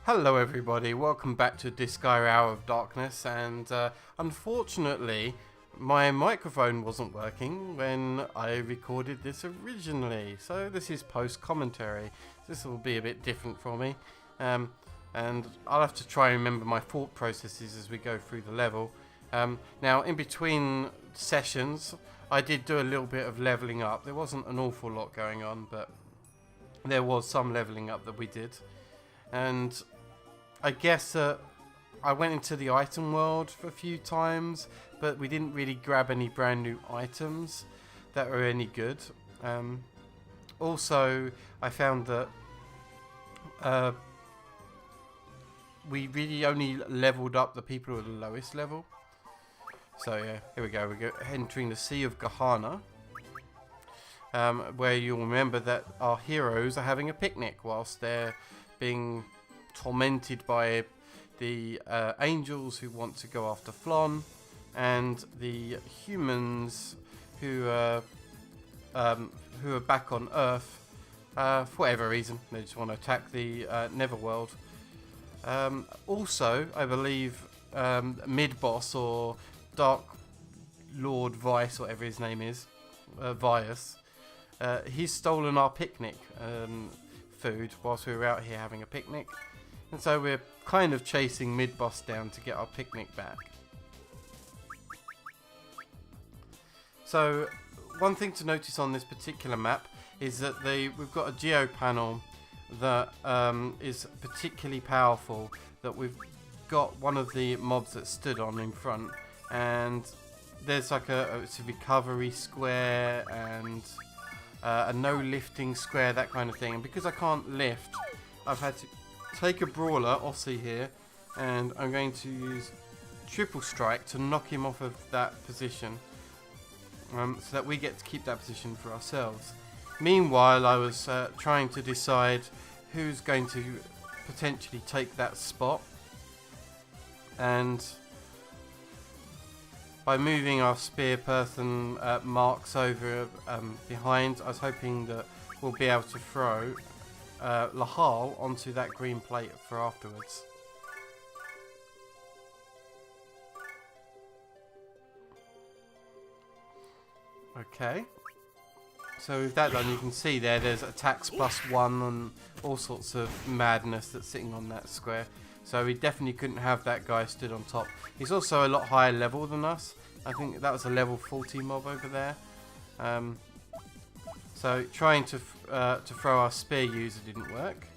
Hello everybody, welcome back to Disgaea Hour of Darkness, and unfortunately my microphone wasn't working when I recorded this originally, so this is post-commentary. This will be a bit different for me, and I'll have to try and remember my thought processes as we go through the level. Now in between sessions I did do a little bit of levelling up. There wasn't an awful lot going on, but there was some levelling up that we did. And I guess I went into the item world for a few times, but we didn't really grab any brand new items that were any good. Also, I found that we really only leveled up the people who were the lowest level. So yeah, here we go. We're entering the Sea of Gehenna, where you'll remember that our heroes are having a picnic whilst they're being tormented by the angels who want to go after Flon, and the humans who are back on Earth for whatever reason. They just want to attack the Netherworld. Also, I believe mid-boss or Dark Lord Vice, whatever his name is, Vias, he's stolen our picnic food whilst we were out here having a picnic, and so we're kind of chasing mid-boss down to get our picnic back. So one thing to notice on this particular map is that we've got a geo panel that is particularly powerful, that we've got one of the mobs that stood on in front, and there's like it's a recovery square and a no lifting square, that kind of thing. And because I can't lift, I've had to take a brawler, Aussie here, and I'm going to use triple strike to knock him off of that position, so that we get to keep that position for ourselves. Meanwhile, I was trying to decide who's going to potentially take that spot, and by moving our spear person marks over behind, I was hoping that we'll be able to throw Lahal onto that green plate for afterwards. Okay, so with that done, you can see there's attacks +1 and all sorts of madness that's sitting on that square. So we definitely couldn't have that guy stood on top. He's also a lot higher level than us. I think that was a level 40 mob over there. So trying to throw our spear user didn't work.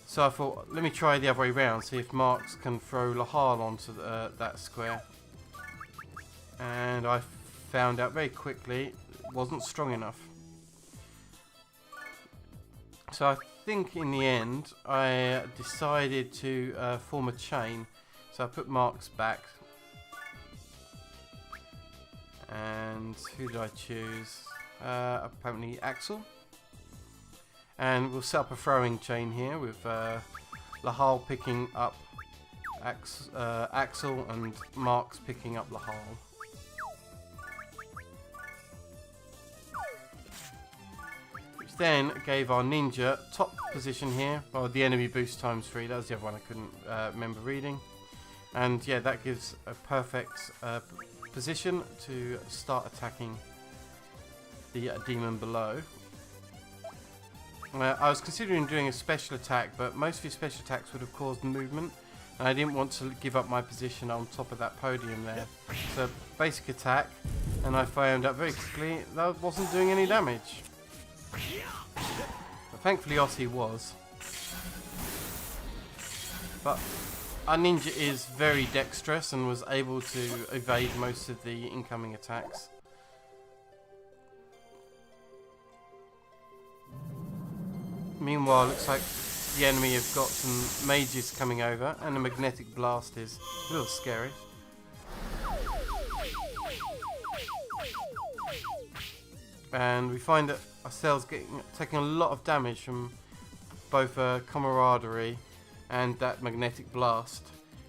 So I thought, let me try the other way around, see if Marks can throw Lahal onto that square. And I found out very quickly it wasn't strong enough. So I think in the end I decided to form a chain. So I put Marks back, and who did I choose? Apparently Axel. And we'll set up a throwing chain here with Lahal picking up Axel and Marks picking up Lahal. Then gave our ninja top position here. Well, the enemy boost ×3. That was the other one I couldn't remember reading. And yeah, that gives a perfect position to start attacking the demon below. I was considering doing a special attack, but most of your special attacks would have caused movement, and I didn't want to give up my position on top of that podium there. So basic attack, and I found out very quickly that wasn't doing any damage. But thankfully Aussie was. But our ninja is very dexterous and was able to evade most of the incoming attacks. Meanwhile, looks like the enemy have got some mages coming over, and a magnetic blast is a little scary. And we find that ourselves taking a lot of damage from both camaraderie and that magnetic blast.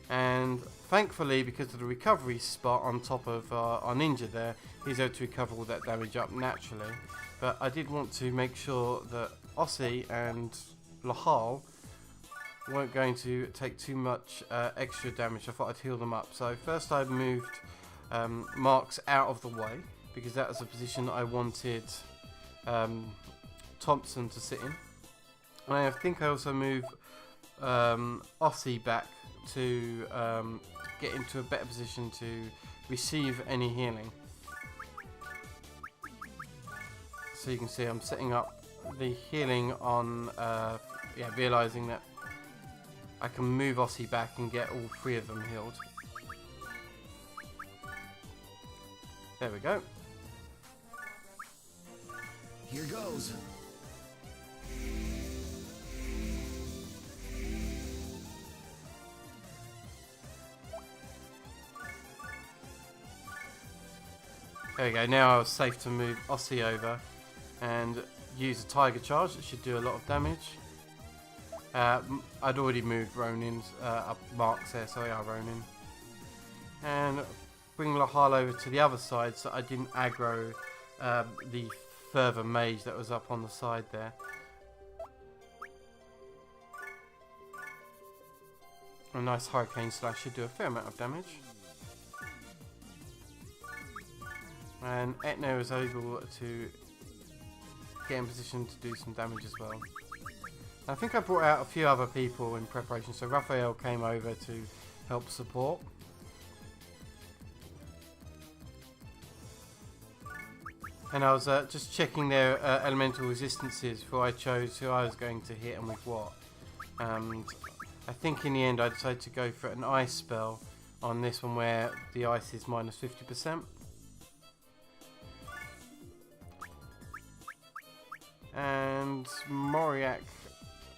And thankfully, because of the recovery spot on top of our ninja there, he's able to recover all that damage up naturally. But I did want to make sure that Aussie and Lahal weren't going to take too much extra damage. I thought I'd heal them up. So first I moved Marks out of the way, because that was a position that I wanted Thompson to sit in. And I think I also moved Ossie back to get into a better position to receive any healing. So you can see I'm setting up the healing on, realising that I can move Ossie back and get all three of them healed. There we go. Here goes. There we go, now I was safe to move Ossie over and use a Tiger Charge. It should do a lot of damage. I'd already moved Ronin's up Marks there, so they are Ronin. And bring Lahal over to the other side so I didn't aggro the further mage that was up on the side there. A nice Hurricane Slash should do a fair amount of damage. And Etna was able to get in position to do some damage as well. I think I brought out a few other people in preparation, so Raphael came over to help support. And I was just checking their elemental resistances before I chose who I was going to hit and with what. And I think in the end I decided to go for an ice spell on this one where the ice is minus 50%. And Moriak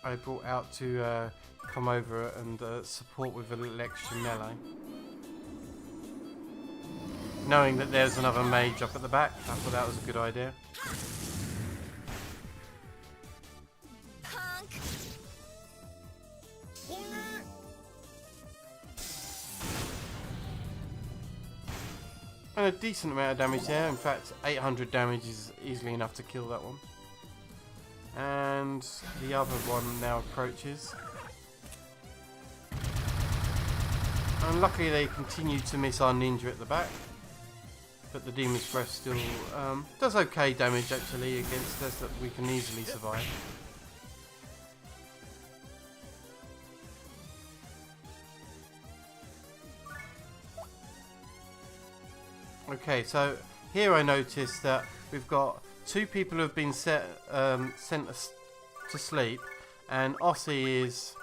I brought out to come over and support with a little extra melee. Knowing that there's another mage up at the back, I thought that was a good idea. And a decent amount of damage there. In fact, 800 damage is easily enough to kill that one. And the other one now approaches. And luckily they continue to miss our ninja at the back. But the Demon's Breath still does okay damage actually against us that we can easily survive. Okay, so here I noticed that we've got two people who have been sent to sleep, and Ossie is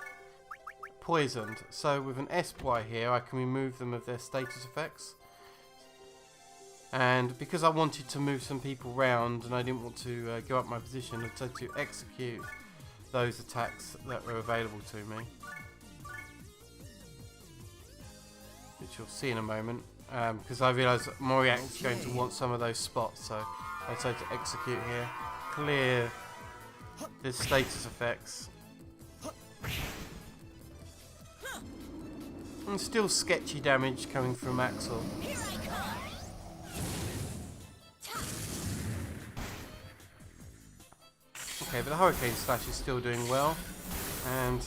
poisoned. So with an SY here, I can remove them of their status effects. And because I wanted to move some people round and I didn't want to go up my position, I decided to execute those attacks that were available to me, which you'll see in a moment. Because I realised that Moriak is going to want some of those spots, so I decided to execute here, clear the status effects. And still sketchy damage coming from Axel. Okay, but the Hurricane Slash is still doing well, and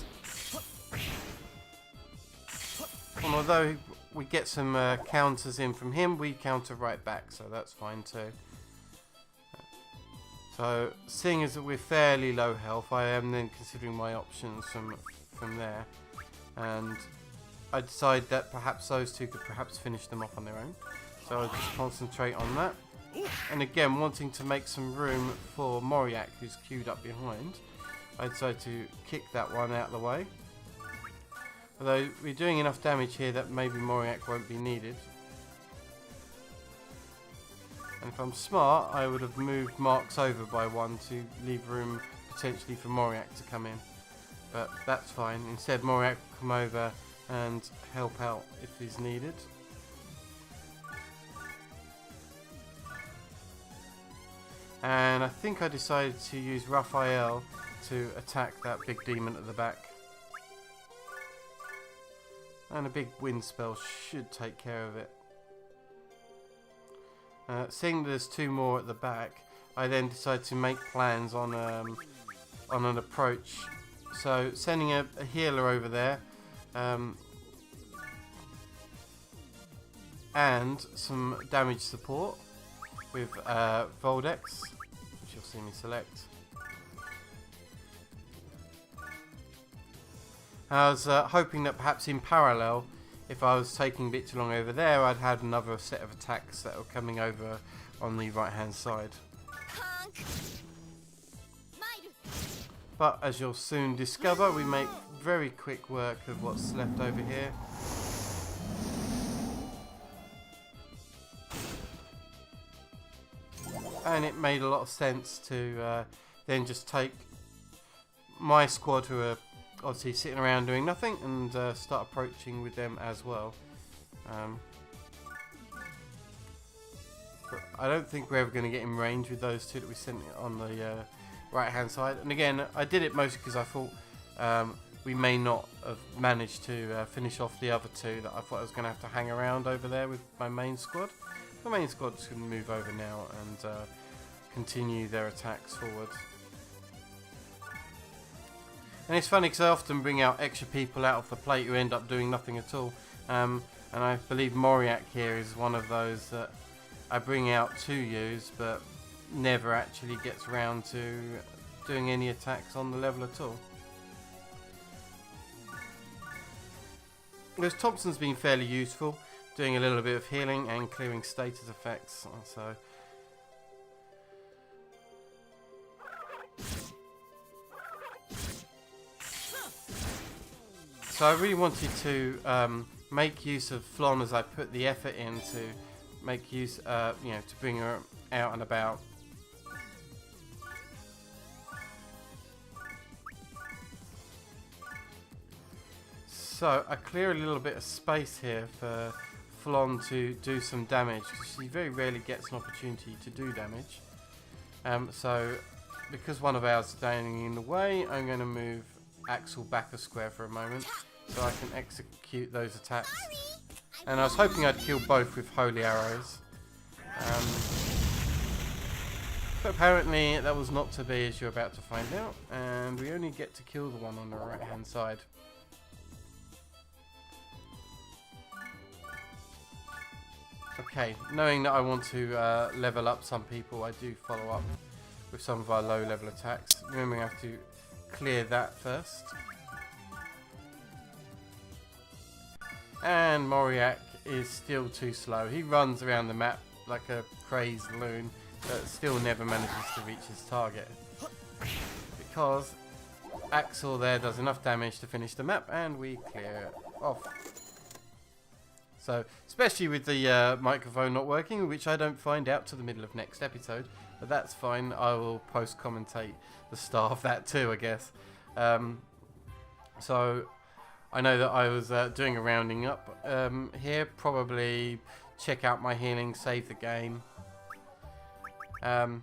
although we get some counters in from him, we counter right back, so that's fine too. So, seeing as that we're fairly low health, I am then considering my options from there, and I decide that perhaps those two could perhaps finish them off on their own. So I'll just concentrate on that. And again, wanting to make some room for Moriak, who's queued up behind, I decided to kick that one out of the way. Although we're doing enough damage here that maybe Moriak won't be needed. And if I'm smart, I would have moved Marks over by one to leave room potentially for Moriak to come in. But that's fine. Instead, Moriak will come over and help out if he's needed. And I think I decided to use Raphael to attack that big demon at the back. And a big wind spell should take care of it. Seeing there's two more at the back, I then decided to make plans on an approach So sending a healer over there. And some damage support with Voldex, which you'll see me select. I was hoping that perhaps in parallel, if I was taking a bit too long over there, I'd had another set of attacks that were coming over on the right hand side. But as you'll soon discover, we make very quick work of what's left over here. And it made a lot of sense to then just take my squad, who are obviously sitting around doing nothing, and start approaching with them as well. But I don't think we're ever going to get in range with those two that we sent on the right hand side. And again, I did it mostly because I thought we may not have managed to finish off the other two that I thought I was going to have to hang around over there with my main squad. The main squad's going to move over now and continue their attacks forward. And it's funny because I often bring out extra people out of the plate who end up doing nothing at all. And I believe Moriak here is one of those that I bring out to use, but never actually gets around to doing any attacks on the level at all. Whereas Thompson's been fairly useful, doing a little bit of healing and clearing status effects. So I really wanted to make use of Flon as I put the effort in to make use, to bring her out and about. So I clear a little bit of space here for Flon to do some damage, because she very rarely gets an opportunity to do damage. So because one of ours is standing in the way, I'm going to move Axel back a square for a moment so I can execute those attacks. And I was hoping I'd kill both with holy arrows. But apparently that was not to be, as you're about to find out, and we only get to kill the one on the right hand side. Okay, knowing that I want to level up some people, I do follow up with some of our low level attacks. Remember, I have to clear that first. And Moriak is still too slow. He runs around the map like a crazed loon, but still never manages to reach his target. Because Axel there does enough damage to finish the map, and we clear it off. So, especially with the microphone not working, which I don't find out to the middle of next episode, but that's fine. I will post-commentate the start of that too, I guess. So, I know that I was doing a rounding up here. Probably check out my healing, save the game. And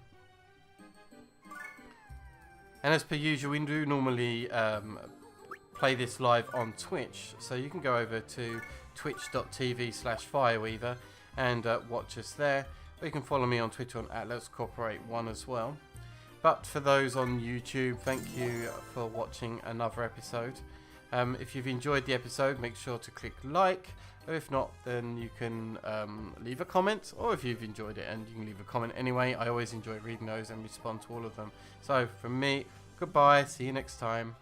as per usual, we do normally play this live on Twitch, so you can go over to twitch.tv/Fireweaver and watch us there. Or you can follow me on Twitter on @Let'sCooperate1 as well. But for those on YouTube, thank you for watching another episode. If you've enjoyed the episode, make sure to click like. Or if not, then you can leave a comment. Or if you've enjoyed it, and you can leave a comment anyway. I always enjoy reading those and respond to all of them. So from me, goodbye. See you next time.